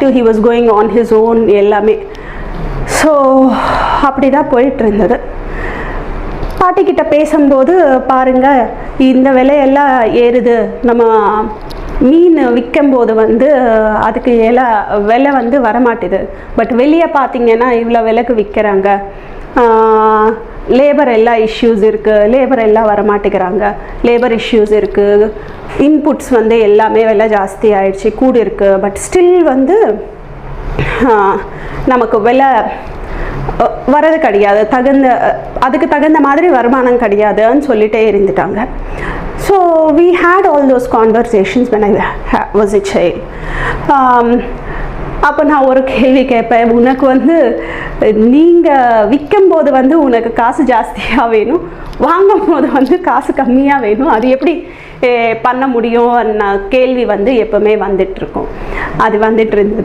till he was going on his own எல்லாமே. So அப்படி தான் போயிட்டு இருந்தது. பாட்டிக்கிட்ட பேசும்போது பாருங்கள், இந்த விலையெல்லாம் ஏறுது, நம்ம மீன் விற்கும்போது வந்து அதுக்கு விலை வந்து வரமாட்டுது, பட் வெளியே பார்த்திங்கன்னா இவ்வளோ விலைக்கு விற்கிறாங்க, லேபர் எல்லாம் இஷ்யூஸ் இருக்குது, லேபர் எல்லாம் வரமாட்டேங்கிறாங்க, லேபர் இஷ்யூஸ் இருக்குது, இன்புட்ஸ் வந்து எல்லாமே விலை ஜாஸ்தி ஆயிடுச்சு, கூடி இருக்குது, பட் ஸ்டில் வந்து நமக்கு விலை வரது கிடையாது, அதுக்கு தகுந்த மாதிரி வருமானம் கிடையாதுன்னு சொல்லிட்டே இருந்துட்டாங்க. So we had all those conversations when I was a child. அப்போ நான் ஒரு கேள்வி கேட்பேன், உனக்கு வந்து நீங்கள் விற்கும்போது வந்து உனக்கு காசு ஜாஸ்தியாக வேணும், வாங்கும் போது வந்து காசு கம்மியாக வேணும், அது எப்படி பண்ண முடியும்? கேள்வி வந்து எப்போவுமே வந்துட்டுருக்கோம். அது வந்துட்டு இருந்தது.